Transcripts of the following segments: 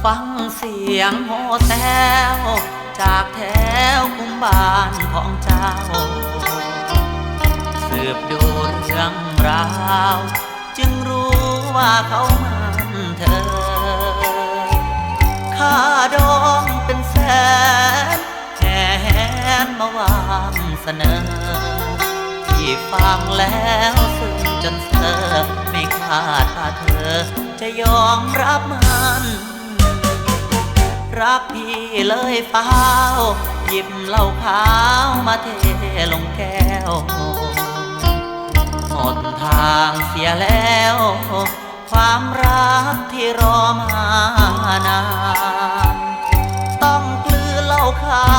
ฟังเสียงโห่แซวจากแถวคุ้มบ้านของเจ้าสืบดูเรื่องราวจึงรู้ว่าเขามันเธอค่าดองเป็นแสนแหนมาวางเสนอที่ฟังแล้วซึ้งจนเธอไม่คาดว่าเธอจะยอมรับมันรักพี่เลยเฝ้าหยิบเหล้าขาวมาเทลงแก้วหมดทางเสียแล้วความรักที่รอมานานต้องกลืนเหล้าขา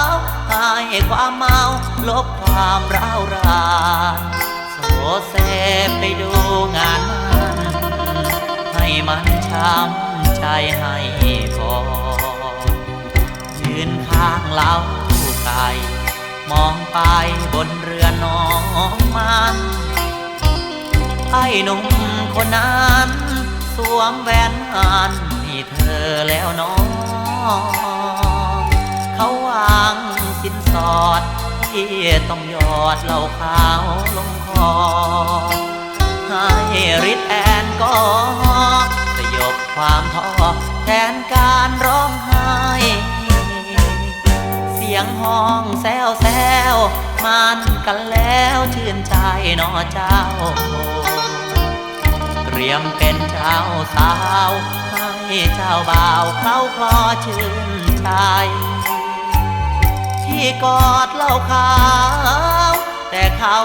วให้ความเมาลบความร้าวรานโสเซไปดูงานมันให้มันช้ำใจให้พอยืนข้างเล้าไก่มองไปบนเรือน้องมันไอ้หนุ่มคนนั้นสวมแหวนงานให้เธอแล้วน้องเขาวางสินสอดที่ต้องหยอดเหล้าขาวลงคอให้ฤทธิ์แอนก็สยบความท้อแทนการร้องไห้เสียงห้องแซวแซวมันกันแล้วชื่นใจนอเจ้าเตรียมเป็นเจ้าสาวให้เจ้าบ่าวเขาคลอชื่นใจที่กอดเหล้าขาวแต่เขา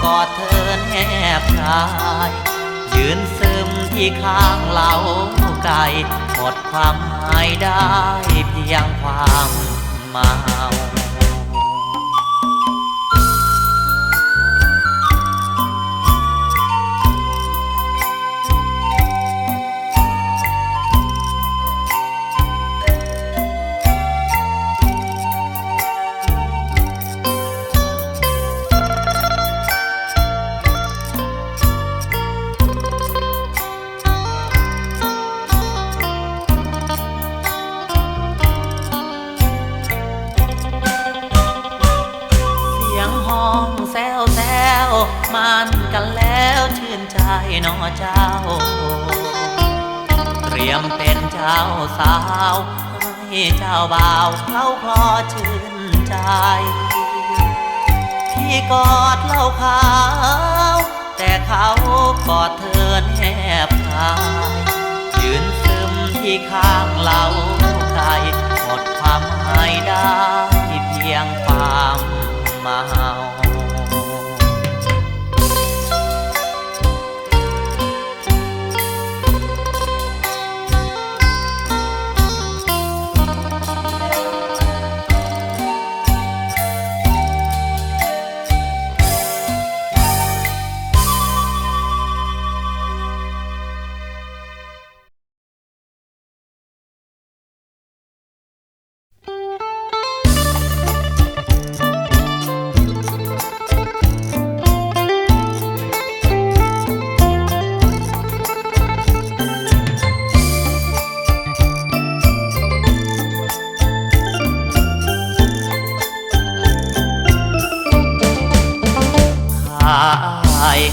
กอดเธอแนบกายยืนซึมที่ข้างเหล้าไก่หมดความหมายได้เพียงความเมามันกันแล้วชื่นใจน้อเจ้าเตรียมเป็นเจ้าสาวให้เจ้าบ่าวเขาคลอชื่นใจพี่กอดเหล้าขาวแต่เขากอดเธอแนบกายยืนซึมที่ข้างเหล้าไก่หมดความหมายได้เพียงความเมา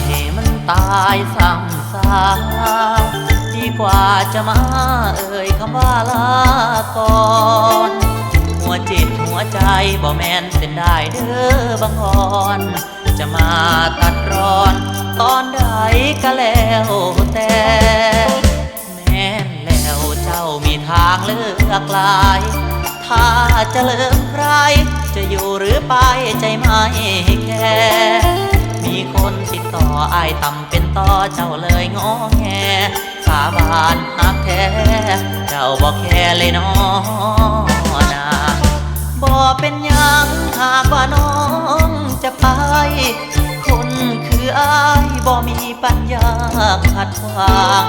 ให้มันตายซ้ำซากดีกว่าจะมาเอ่ยคำว่าลาก่อนหัวจิตหัวใจบ่แม่นเส้นได้เด้อบางอ่อนจะมาตัดรอนตอนใดก็แล้วแต่แม่นแล้วเจ้ามีทางเลือกหลายถ้าจะเลิกใครจะอยู่หรือไปใจไม่แค่มีคนติดต่ออ้ายต่ำเป็นต่อเจ้าเลยงอแงสาบานหักแท้เจ้าบอกแค่เลยน้อนาบ่เป็นยังหากว่าน้องจะไปคนคืออ้ายบ่มีปัญญาขัดขวาง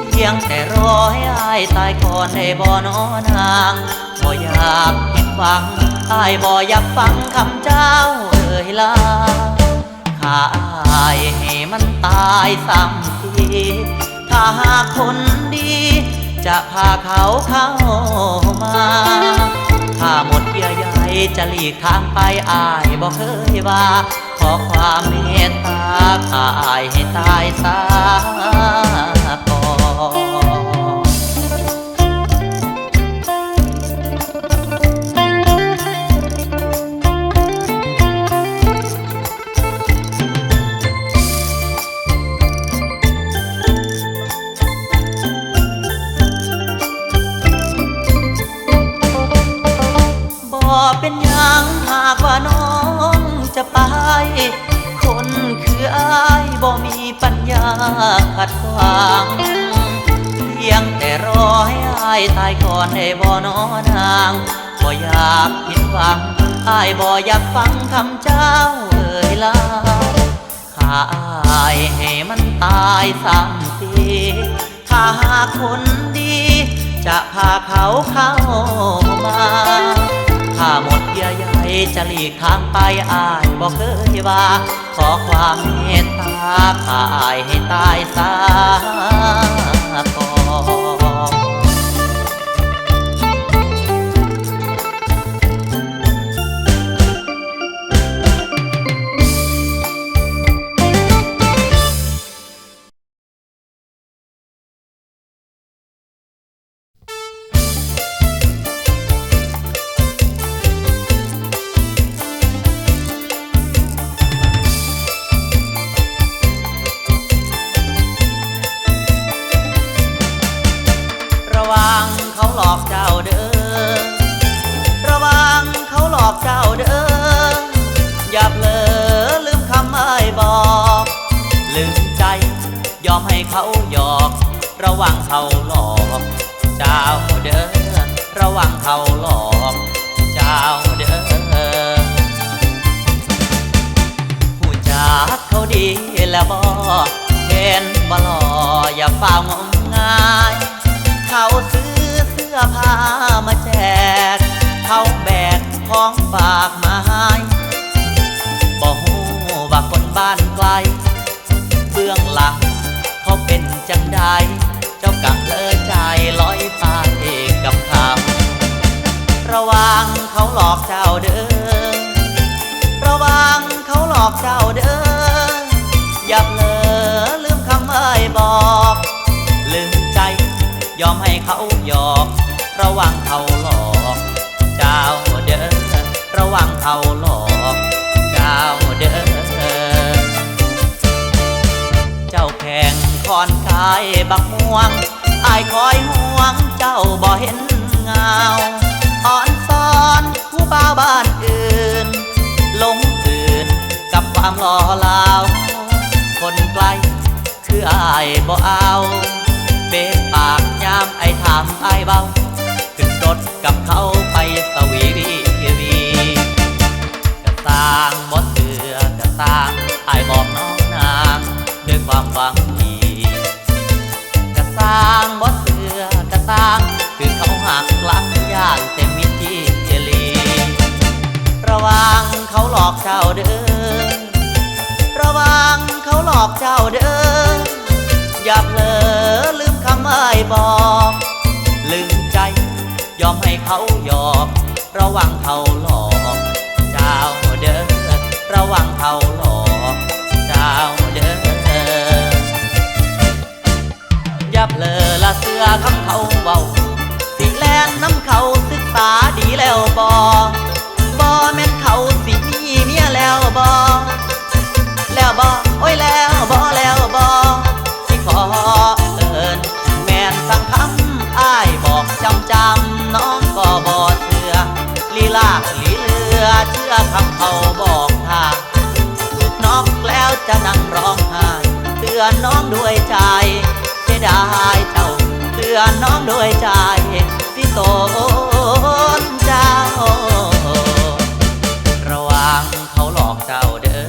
เพียงแต่รอให้อ้ายตายก่อนได้บ่น้อนางบ่อยากผิดหวังอ้ายบ่อยากฟังคำเจ้าเอ่ยลาข้าอ้ายให้มันตายซ้ำทีถ้าหากคนดี ใจ จะพาเขาเข้ามาถ้าหมดเยื่อใยจะหลีกทางไปอายบอกเคยว่าขอความเมตตาขายให้ตายซะก่อนเป็นยังหากว่าน้องจะไปคนคืออายบ่มีปัญญาขัดขวางเพียงแต่รอให้อายตายก่อนได้บ่น้อนางบ่อยากผิดหวังอายบ่อยากฟังคำเจ้าเอ่ยลาข้าอายให้มันตายซ้ำทีถ้าหากคนดีจะพาเขาเข้ามาถ้าหมดเยื่อใยจะหลีกทางไปอายบอกเคยว่าขอความเมตตาขายให้ตายซะก่อนระวังเขาหลอกเจ้าเด้อระวังเขาหลอกเจ้าเด้ออย่าเผลอลืมคำอ้ายบอกลืมใจยอมให้เขาหยอกระวังเขาหลอกเจ้าเด้อระวังเขาหลอกเจ้าเด้อผู้จักเขาดีแล้วบ่เห็นบ่หล่ออย่าเฝ้างมงายเขาซื้อเสื้อผ้ามาแจกเขาแบกของฝากมาให้บ่ฮู้ว่าคนบ้านไกลเบื้องหลังเขาเป็นจังใดเจ้ากะเลอใจลอยไปกับเขาระวังเขาหลอกเจ้าเด้อระวังเขาหลอกเจ้าเด้ออย่าเผลอลืมคำอ้ายบอกลืมใจยอมให้เขาหยอกระวังเขาหลอกเจ้าเด้อระวังเขาหลอกเจ้าเด้อเจ้าแข่งคอนกายบักม่วงอายคอยห่วงเจ้าบ่เห็นเงาอ่อนซ้อนผู้บ่าวบ้านอื่นหลงตื่นกับความหล่อเหลาคนไกลคืออายบ่เอาเบ๊ปากยามไอ้ถามไอ้เบาขึ้นรถกับเขาไปสวีวีกระตางบดเสือกระตางไอ้บอกน้องนางด้วยความหวังดีกระตางบดเสือกระตางคือเขาหักหลังย่านเต็มมิตรที่เจลีระวังเขาหลอกเจ้าเด้อระวังเขาหลอกเจ้าเด้ออย่าเผลอลืมคำอ้ายบอกลืมใจยอมให้เขาหยอกระวังเขาหลอกเจ้าเด้อระวังเขาหลอกเจ้าเด้ออย่าเผลอละเสือคำเขาเบาสิแลนน้ำเขาศึกษาดีแล้วบ่แม่นเขาสิมีเมียแล้วบ่โอ้ยแล้วบ่ขอเอิญแม่นสั่งคำอ้ายบอกจำน้องก็บ่เชื่อลีลาลีเลือเชื่อคำเขาบอกทางถูกน็อกแล้วจะนั่งร้องไห้เตือนน้องด้วยใจเสียดายเจ้าเตือนน้องด้วยใจสิโตนเจ้าระวังเขาหลอกเจ้าเด้อ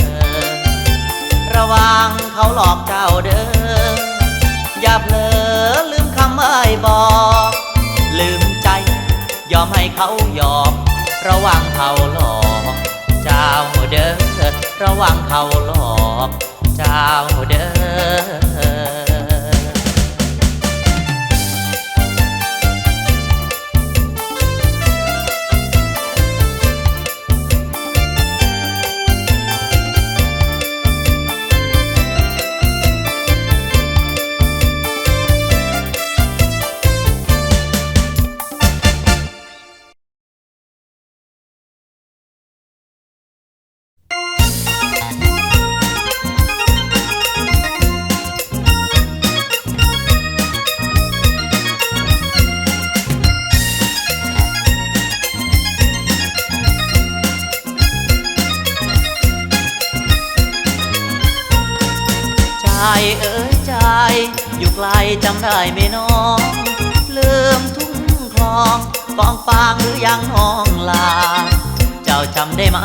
ระวังเขาหลอกเจ้าเด้ออย่าเผลอลืมคำอ้ายบอกลืมใจยอมให้เขาหยอกระวังเขาหลอกเจ้าเด้อระวังเขาหลอกเจ้าเด้อ ไกลจำได้ไหมน้องลืมทุ่งคลองกองฟางหรือยังน้องลาเจ้าจำได้ไหม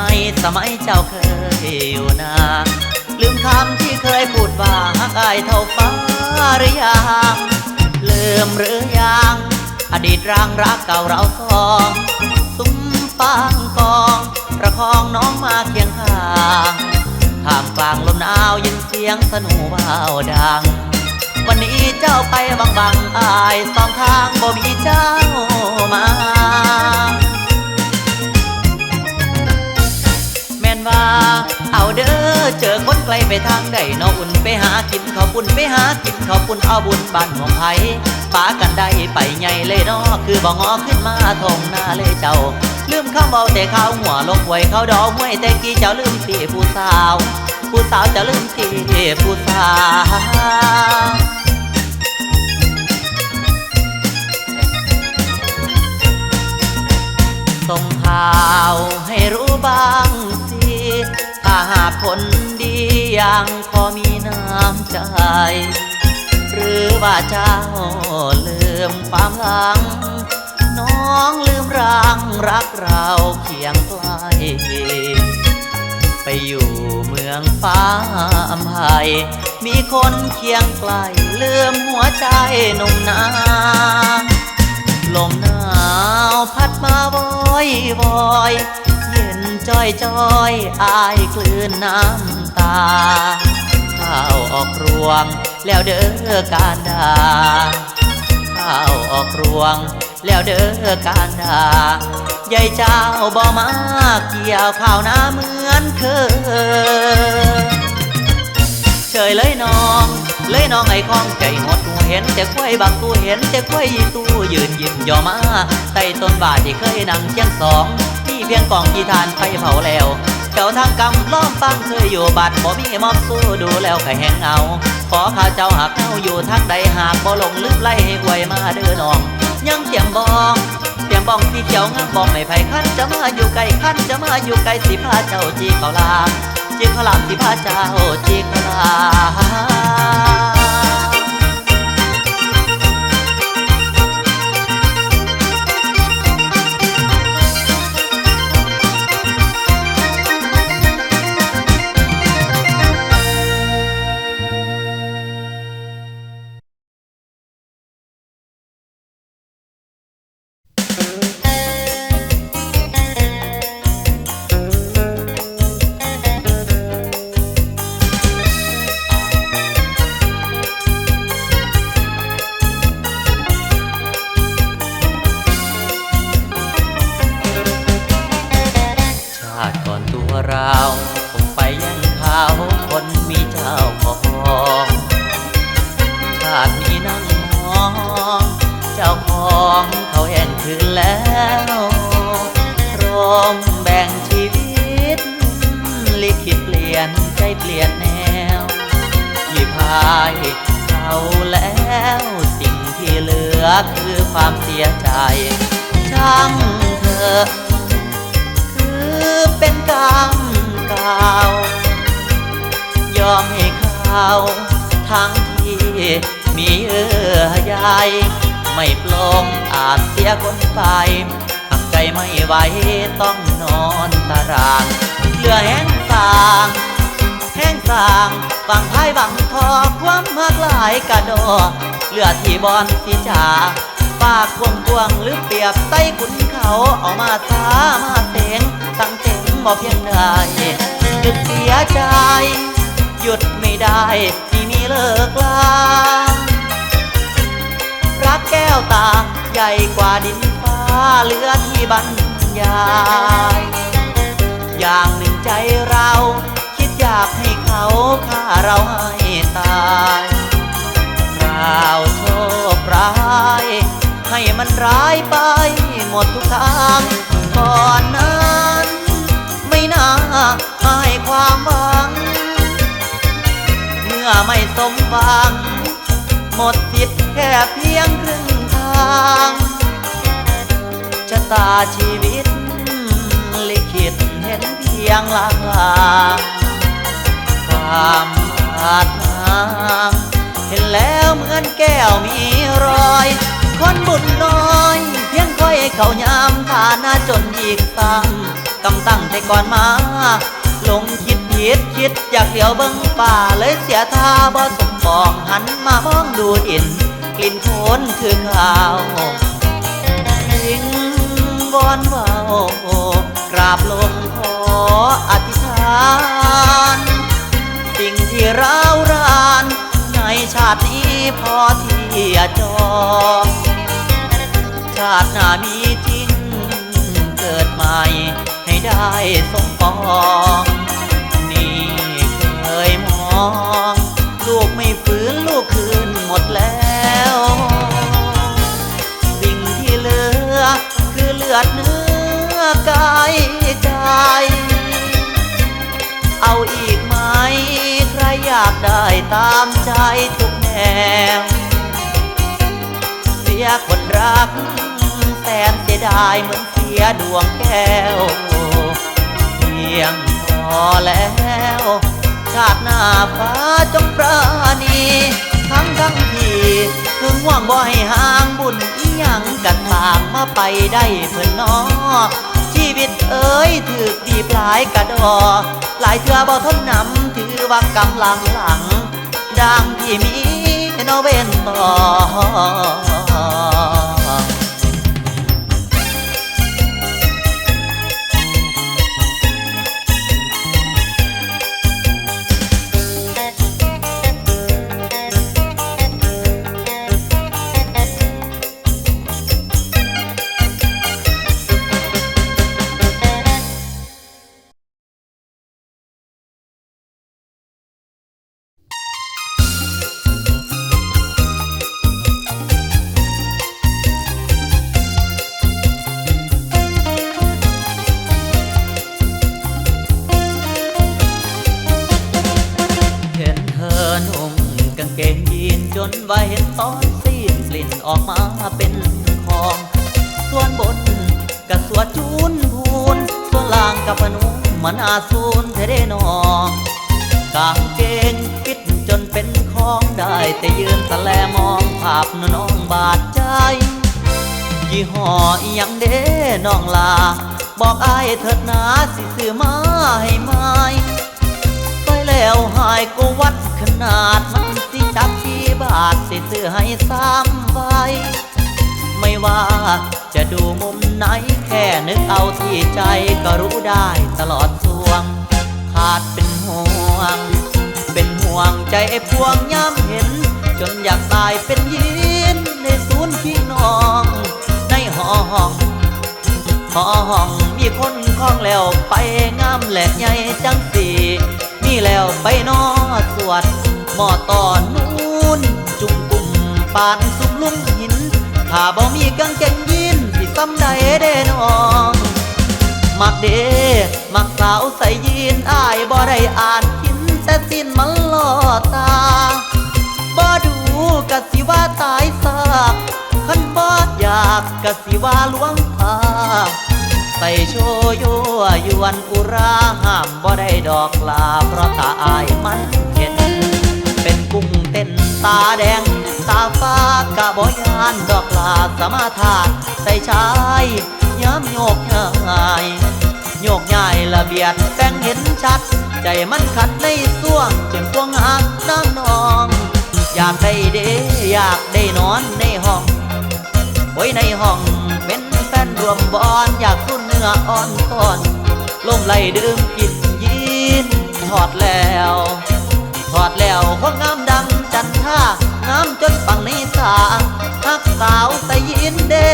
สมัยเจ้าเคยอยู่นาลืมคำที่เคยพูดว่าหักอายเท่าฟ้าหรือยังลืมหรือยังอดีตรางรักเก่าเราสองซุ้มฟางกองประคองน้องมาเคียงข้างท่ามกลางลมหนาวยินเสียงสนูว่าวดังวันนี้เจ้าไปบางอายสองทางบ่มีเจ้ามาแม่นว่าเอาเด้อเจอคนไกลไปทางใดนออุ่นไปหากินข้าวปุ้นไปหากินข้าวปุ้นเอาบุญบ้านของไผปากันได้ไปใหญ่เลยนอคือบ่งอขึ้นมาทงหน้าเลยเจ้าลืมคำเบาแต่ข้าวหัวลงไว้เขาดอกห้วยแต่กี้เจ้าลืมที่ผู้สาวจะลืมที่ผู้สาวส่งข่าวให้รู้บ้างสิถ้าหากคนดียังพอมีน้ำใจหรือว่าเจ้าลืมความหลังน้องลืมร่างรักเราเคียงไกลไปอยู่เมืองฟ้าอำไพมีคนเคียงไกลลืมหัวใจหนุ่มนาลมหนาวพัดมาบ่อยเย็นจ้อยอายคลื่นน้ำตาข้าวออกรวงแล้วเด้อการดาข้าวออกรวงแล้วเด้อการดายายเจ้าบ่มาเกี่ยวข้าวนาเหมือนเคยเฉยเลยน้องไอ้ของใจหดหูเห็นแต่ควายบักตูเห็นแต่ควายยีตูยืนยิ้มย่อมาใต้ต้นบาทที่เคยนั่งเคียงสองที่เพียงกองที่ทานไฟเผาแล้วเจ้าทางกำล้อมฟังเคยอยู่บัดบ่มีมอบสู้ดูแล้วไข่แห้งเอาขอข้าเจ้าหากเจ้าอยู่ทางใดหากบ่ลงลืมไล่ให้ไวมาเด้อน้องยังเตรียมบ้องที่เจ้างามบ้องไม่ไผคันจะมาอยู่ไกลคันจะมาอยู่ไกลสิพาเจ้าจีเขาลามสิพาเจ้าจีเขาลามเราคงไปยันเขาคนมีเจ้าของชาตินี้นั่งมองเจ้าของเขาแห่งคืนแล้วพร้อมแบ่งชีวิตลิขิตเปลี่ยนใจเปลี่ยนแนวที่พายเขาแล้วสิ่งที่เหลือคือความเสียใจช่างเถอะเป็นกรรมเก่ายอมให้เขาทั้งที่มีเยื่อใยไม่ปลงอาจเสียคนไปหักใจไม่ไหวต้องนอนตารางเหลือแห้งสางฝั่งท้ายบังทอความมากหลายกระดอเหลือที่บอนที่จ่าปากกวงหรือเปรียบไต้ขุนเขาเอามาสามาเสียงตั้งเต็งบ่เพียงใดหยุดเสียใจหยุดไม่ได้ที่มีเลิกลารักแก้วตาใหญ่กว่าดินฟ้าเหลือที่บรรยายอย่างหนึ่งใจเราคิดอยากให้เขาฆ่าเราให้ตายเราโชคร้ายให้มันร้ายไปหมดทุกทางก่อนนั้นไม่น่าให้ความหวังเมื่อไม่สมหวังหมดสิทธิ์แค่เพียงครึ่งทางชะตาชีวิตลิขิตเห็นเพียงลางความอาจหาง เห็นแล้วเหมือนแก้วมีรอยคนบุญน้อยเพียงค่อยเขายามฐานะจนอีกซ้ำกำตั้งแต่ก่อนมาลงคิดผิดคิดอยากเดียวเบิ่งป่าเลยเสียท่าบ่สมปองหันมามองดูดินกลิ่นโคลนคือข้าววิงวอนว่ากราบลงขออธิษฐานสิ่งที่ร้าวรานในชาตินี้พอที่จะจองชาติหน้ามีจริงเกิดใหม่ให้ได้สมปองนี่เคยมองลูกไม่ฟื้นลูกคืนหมดแล้วสิ่งที่เหลือคือเลือดเนื้อกายใจเอาอีกไหมใครอยากได้ตามใจทุกแนวเสียคนรักแสนเสียดายเหมือนเสียดวงแก้วเพียงพอแล้วชาติหน้าฟ้าจงปราณีทั้งที่ถึงหวังบ่ให้ห่างบุญอีหยังกัดทางมาไปได้เพื่อนน้อชีวิตเอ๋ยถือดีปลายกระดอหลายเทื่อบ่ทนนำถือว่ากำลังหลังดังที่มีโนเวนต่อเกงยีนจนว่าเห็นตอนซีนกลิ่นออกมาเป็นของส่วนบนกับสวดจูนพูนส่วนล่างกับพนุมันอาสูนเทเดนองกางเกงปิดจนเป็นของได้แต่ยืนตะแลมองภาพน้องบาดใจยี่ห้ออีหยังเด้น้องลาบอกอายเถิดนาสิซื้อมาให้ไหมไปแล้วหายก็วัดขนาดมันสิจับที่บาทสิซื้อให้3ใบไม่ว่าจะดูมุมไหนแค่นึกเอาที่ใจก็รู้ได้ตลอดสวงขาดเป็นห่วงใจไอ้พวงย้ำเห็นจนอยากตายเป็นยินในศูนย์พี่น้องในห้องมีคนคล้องแล้วไปงามแหลกใหญ่จังสีนี่แล้วไปนอสวดหมอตอนนู้นจุ่มกุ่มปานสุมลุ่มหินถ้าบ่มีกางเกงยีนที่ซ้ำใดเด้น้องมักเด้มักสาวใส่ยีนอ้ายบ่ได้อ่านกินแต่สิ้นมันล่อตาบ่ดูกะสิว่าตายซากคันบ่อยากกะสิว่าลวงตาใส่โชโยยวนอุราห้ามบ่ได้ดอกลาเพราะตาอายมันเห็นเป็นกุ้งเต้นตาแดงตาฟ้ากะบ่ยานดอกลาสมาทานใส่ชายย้ำโยกย้ายละเบียดแป้งเห็นชัดใจมันขัดในส่วงจนพวงหักน้ำนองอยากได้เด้อยากได้นอนในห้องไว้ในห้องเป็นแฟนรวมบอนอยากสุนเนื้ออ่อนตอนลมไหลดื่มกินยีนถอดแล้วคนงามดังจันท่างามจนปังในสาฮักสาวใส่ยีนเด้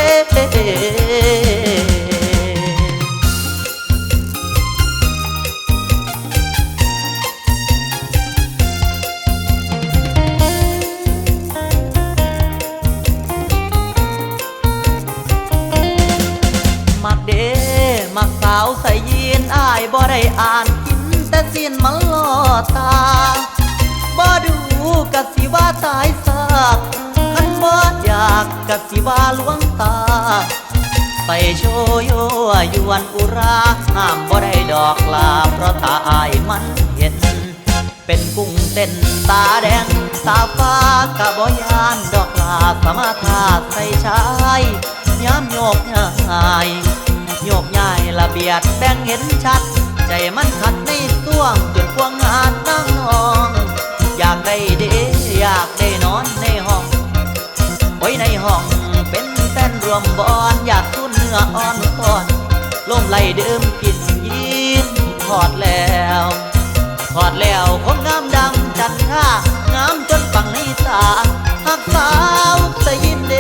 มักสาวใส่ยีนอ้ายบ่ได้อ่านกินแต่สิ้นมันล่อตาบ่ดูกะสิว่าตายซากคันบ่อยากกะสิว่าลวงตาใส่โชโยยวนอุราห้ามบ่ได้ดอกลาเพราะตาอายมันเห็น เป็นกุ้งเต้นตาแดงตาฟ้ากะบ่ยานดอกลาสมาทาใส่ชายย้ำโยกย้ายโยกย้ายละเบียดแบ่งเห็นชัดใจมันขัดในส่วงจนควงงานนั่งนองอยากได้เดอยากได้นอนในห้องไว้ในห้องเป็นเต้นรวมบอนอยากทุ่นเนื้ออ่อนก่อนลมไหลดื่มกินยีนถอดแล้วถอดแล้วคงงามดำจันท่างามจนฟังในตาหักสาวสยินเด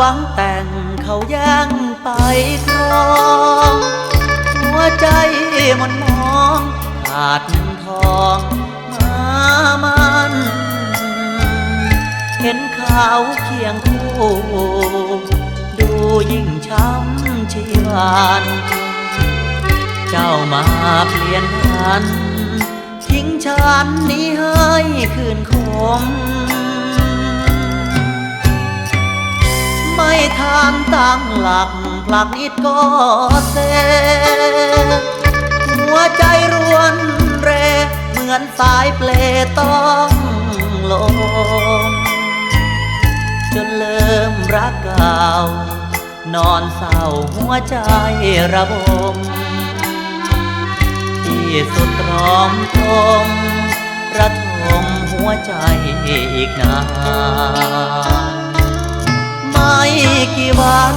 หวังแต่งเขาแย่งไปครองหัวใจมันมองขาดทองมามันเห็นเขาเคียงคู่ดูยิ่งช้ำชีวันเจ้ามาเปลี่ยนพันทิ้งฉันนี้ให้คืนคมไม่ทานตั้งหลักผลักนิดก็เซหัวใจรวนเรเหมือนสายเปลต้องลงจนเริ่มรักเก่านอนเศร้าหัวใจระบมที่สุดตรอมตมระทมหัวใจอีกนานไม่กี่วัน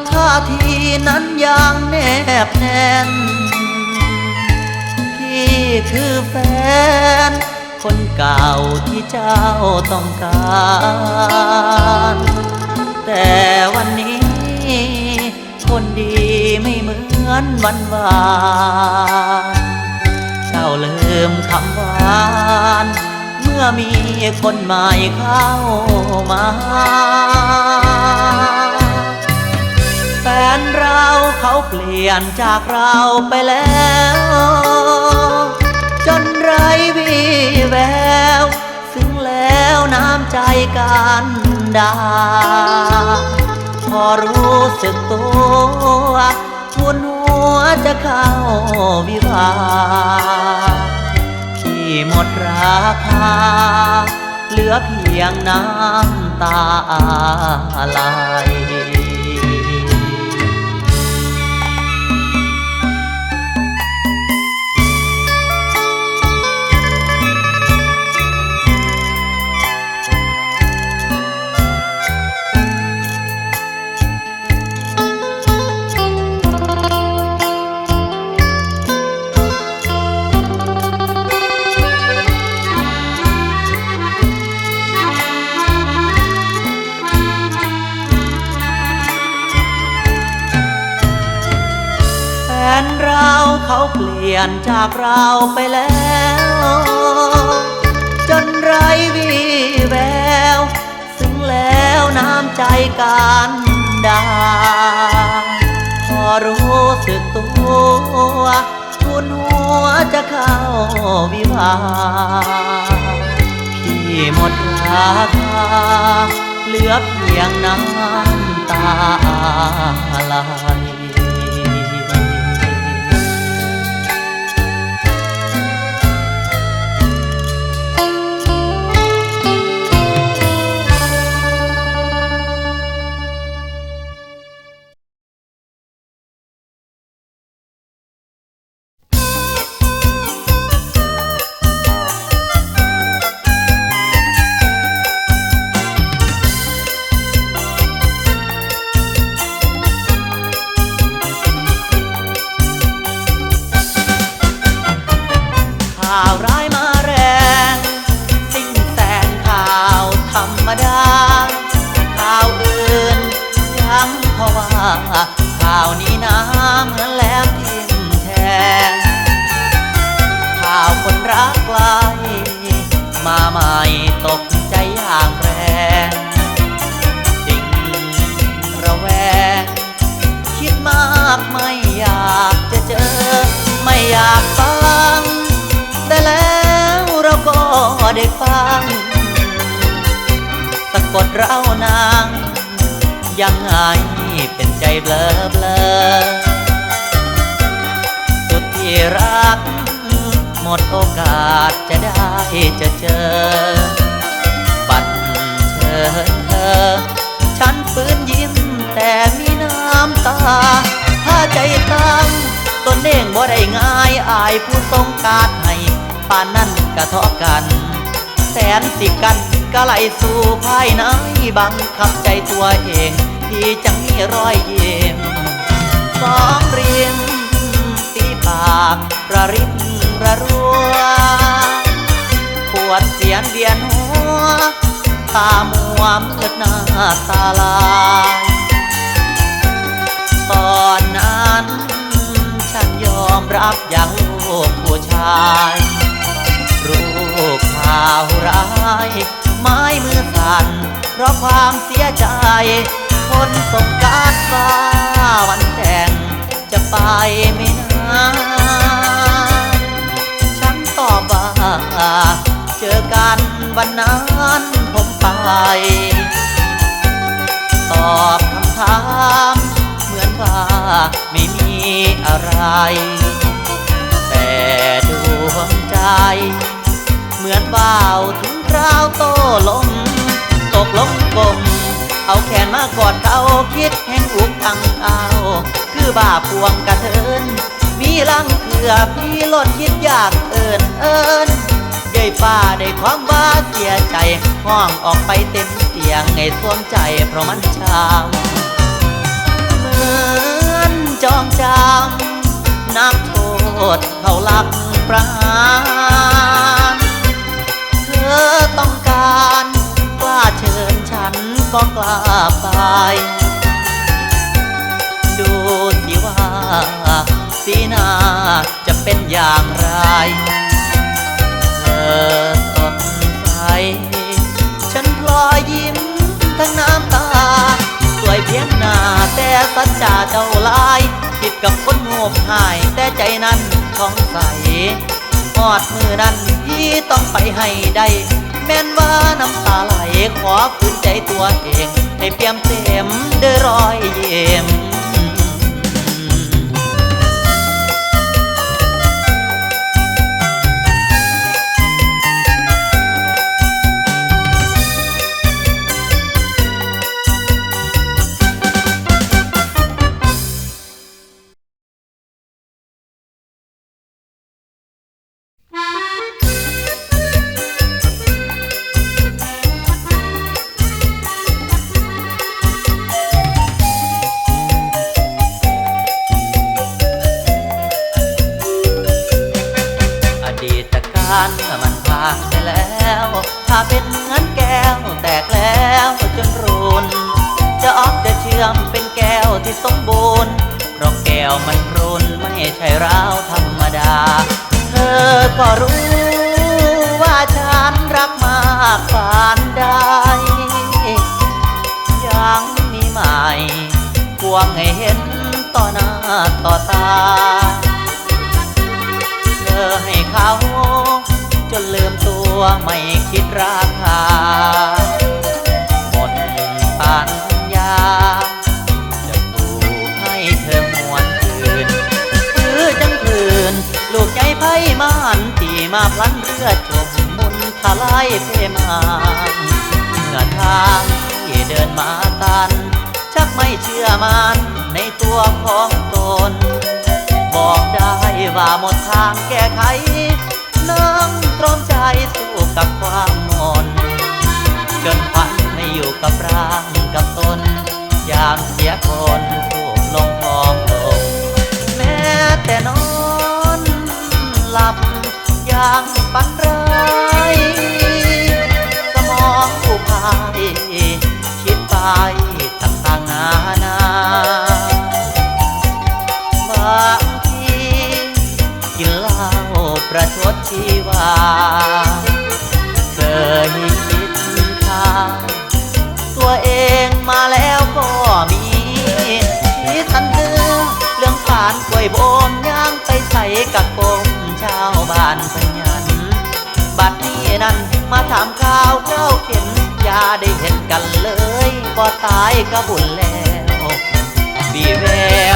ท่าทีนั้นยังแนบแน่นพี่คือแฟนคนเก่าที่เจ้าต้องการแต่วันนี้คนดีไม่เหมือนวันวานเจ้าลืมคำหวานเมื่อมีคนใหม่เข้ามาแฟนเราเขาเปลี่ยนจากเราไปแล้วจนไร้วี่แววซึ้งแล้วน้ำใจกันดาพอรู้สึกตัวทุนหัวจะเข้าวิวาที่หมดราคาเหลือเพียงน้ำตาไหลเขาเปลี่ยนจากเราไปแล้วจนไร้วี่แววซึ้งแล้วน้ำใจกันดาพอรู้สึกตัวทุนหัวจะเข้าวิวาพี่หมดราคาเหลือเพียงน้ำตาไหล รักไกลมาใหม่ตกใจอย่างแรงสิ่งระแวงคิดมากไม่อยากจะเจอไม่อยากฟังแต่แล้วเราก็ได้ฟังสะกดเรานางยังไงเป็นใจเบลอเบลอสุดที่รักหมดโอกาสจะได้จะเจอบัดเชิญเธอฉันฝืนยิ้มแต่มีน้ำตาถ้าใจตั้งตนเองบ่ได้ง่ายอายผู้ทรงการให้ป่านนั้นกระทาะกันแสนสิกันก็ไหลสู่ภายในบังคับใจตัวเองที่จะมีรอยยิ้มสองริมสีปากระริมระรัวปวดเสียนเวียนหัวตามัวมืดหน้าตาลายตอนนั้นฉันยอมรับอย่างลูกผู้ชายรูปข่าวร้ายไม้มือสั่นเพราะความเสียใจคนสงการฟ้าวันแต่งจะไปไม่นานฉันตอบว่าเจอกันวันนั้นผมไปตอบคำถามเหมือนว่าไม่มีอะไรแต่ดวงใจเหมือนว่าวถึงคราวโตลมตกลงกลมเอาแขนมากอดเขาคิดแห่งอุกอังเอาคือบ้าพวงกระเทินมีลังเกือพี่ลดคิดอยากเอิญใหญ่ป้าได้ความว่าเสียใจห้องออกไปเต็มเสียงไงสวมใจเพราะมันช้ำเหมือนจองจำนักโทษเขาลักประหารเธอต้องการกล้าเชิญฉันก็กล้าไปดูสิว่าสีหน้าจะเป็นอย่างไรเธอสดใสฉันพลอยยิ้มทั้งน้ำตาสวยเพียงหน้าแต่สัจจาเจ้าลายผิดกับคนโง่หายแต่ใจนั้นท้องใสหอดมือนั้นพี่ต้องไปให้ได้แม้นว่าน้ำตาไหลขอฝืนใจตัวเองให้เปี่ยมเต็มด้วยรอยยิ้มมันผ่านไปแล้วถ้าเป็นเหมือนแก้วแตกแล้วจนรุนจะออกจะเชื่อมเป็นแก้วที่สมบูรณ์เพราะแก้วมันรุนไม่ใช่ราวธรรมดาเธอก็รู้ว่าฉันรักมากปานใดยังมีใหม่พวงให้เห็นต่อหน้าต่อตาเธอให้เขาจนลืมตัวไม่คิดราคาหมดปัญญาจะปูให้เธอหวนคืนคือจังคืนลูกใจไพ่มานที่มาพลันเรือจมมุนทลายเพมาเมื่อทางที่เดินมาตันชักไม่เชื่อมันในตัวของตนบอกได้ว่าหมดทางแก้ไขนั่งตรอมใจสู้กับความหมนจนพันไม่อยู่กับร่างกับตนยามเสียคนถูกลงมองลงแม้แต่นอนหลับอย่างฝันร้ายสมองผู้พายคิดไปต่างๆนานาบางทีกินเหล้าประ ประชดชีวาเคยคิดทางตัวเองมาแล้วก็มีคิดทันเนื้อเรื่องฝานกล้วยโบมย่างไปใส่กับกลมชาวบ้านพยันบัดนี้นั้นมาถามข่าวเจ้าเข็นอย่าได้เห็นกันเลยบ่ตายก็บุญแล้วบีแว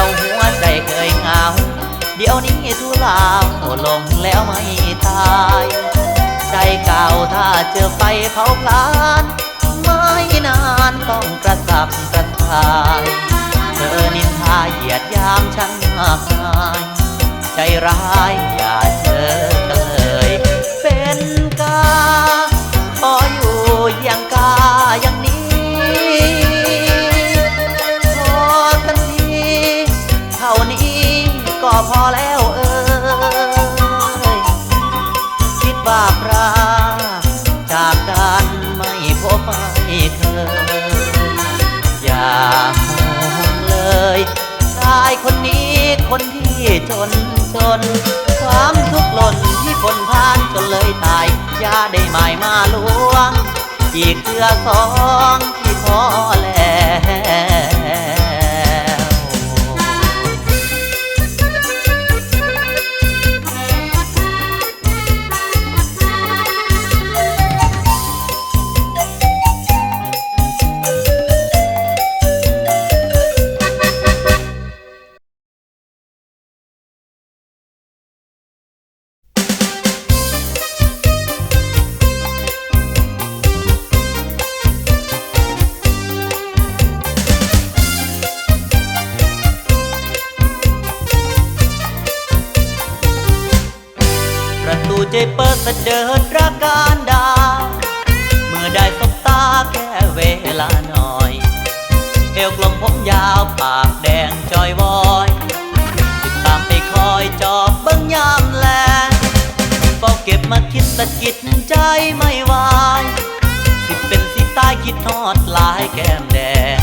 วหัวใจเคยเหงาเดี๋ยวนี้ทุเลาลงแล้วไม่ตายใจเก่าถ้าเจอไฟเผาพลานไม่นานต้องกระสับกระส่ายเธอนินทาเหยียดยามฉันมากมายใจร้ายอย่าเจอกันเลยเป็นกาขออยู่อย่างกาอย่างนี้พอกันทีเท่านี้ก็พอแล้วคิดว่าพระจากกันไม่พบไม่เคยอย่ามองเลยชายคนนี้คนที่จนความทุกข์หล่นที่ฝนผ่านจนเลยตายอย่าได้หมายมาลวงอีกเทื่อสองที่พอแล้วประตูใจเปิดเสด็จรักการดาเมื่อได้สบตาแค่เวลาหน่อยเอวกลมผมยาวปากแดงจอยวอยติดตามไปคอยจอบเบิ้งยามแลเฝ้าเก็บมาคิดสะกิดใจไม่ไหวสิเป็นสิตายคิดทอดลายแก้มแดง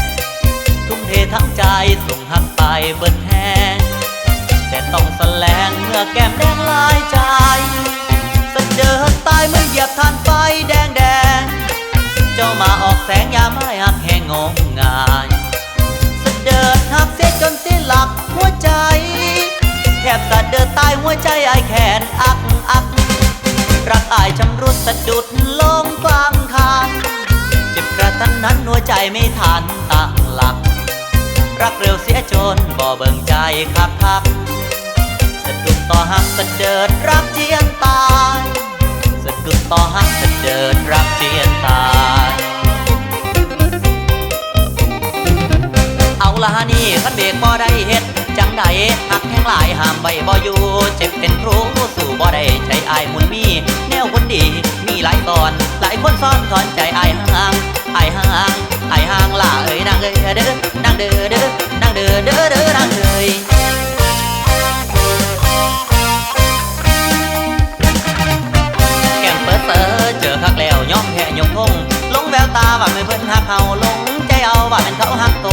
ทุ่มเททั้งใจส่งหักไปเบิดแห้งแต่ต้องแสลงเมื่อแก้มแดงลายใจเสด็จตายเมื่อเหยียบทานไฟแดงเจ้ามาออกแสงยามไม่หักแห่งงมงายเสด็จหักเสียจนเสียหลักหัวใจแทบเสด็จตายหัวใจไอแขนอักรักอายชำรุดสะดุดลงกลางคานเจ็บกระทันนั้นหัวใจไม่ทันตั้งหลักรักเร็วเสียจนบ่เบิ่งใจคักสะดุดต่อหักสะเดิดรักเจียนตายสะดุดต่อหักสะเดิดรักเจียนตายเอาละนี่คันเบรกบ่ได้เฮ็ดจังใดหักแห้งหลายห้ามไว้บ่อยู่เจ็บเป็นครูสู่บ่ได้ใจอายมุนมีแนวคนดีมีหลายตอนหลายคนซ้อนถอนใจอายห่างล่าเอ้ยนางเอ้ยเด้อนางเด้อนางเด้อเด้อนางเอ้ยแก้มเปิดเจอคักแล้วย้อมแพ้ยกทงลงแววตาว่าไม่เพิ่นหักเฮาลงใจเอาว่าเป็นเขาหักโต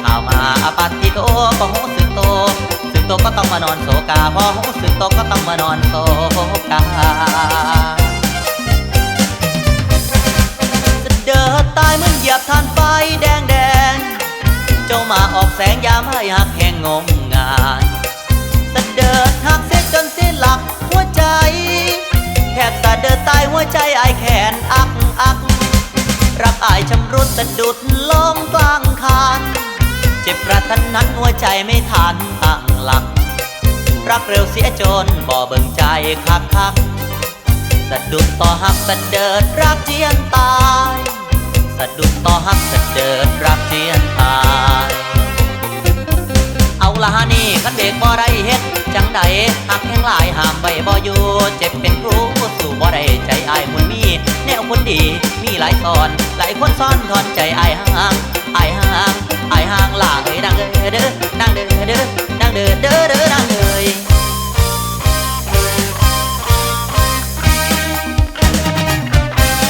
ข่าวมาอปาติโตก็หูสึกโตก็ต้องมานอนโศกาพอหูสึกโตก็ต้องมานอนโศกาเดินตายเหมือนเหยียบทานไฟแดงเจ้ามาออกแสงยามให้หักแห่งงมงายเสด็จหักเสียจนเสียหลักหัวใจแทบเสด็จตายหัวใจไอแขนอักรักอายชำรุดสะดุดลงกลางคานเจ็บกระทันนั้นหัวใจไม่ทันตั้งหลักรักเร็วเสียจนบ่เบิ่งใจคักสะดุดต่อหักสะเดิดรักเจียนตายสะดุดต่อหักสะเดิดรักเจียนตายเอาละนี่คันเบรกบ่ได้เฮ็ดจังใดหักแห้งหลายห้ามไว้บ่อยู่เจ็บเป็นครูสู่บ่ได้ใจอายมุนมีแนวคนดีมีหลายตอนหลายคนซ้อนถอนใจอายห่างล่าเอ้ยนางเอ้ยเด้อนางเด้อเด้อนางเด้อเด้อนางเอ้ย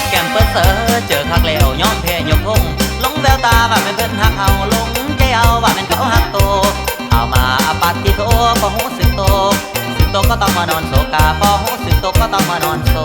แก้มเปิดเจอคักแล้วย้อมแพ้ยกทงลงแววตาว่าเป็นเพิ่นหักเฮาลงใจเอาว่าเป็นเขาหักโตเอามาอปาติโตก็หูสึกโต ตกก็ต้องมานอนโศกาพอหูสึกตกก็ต้องมานอนโศ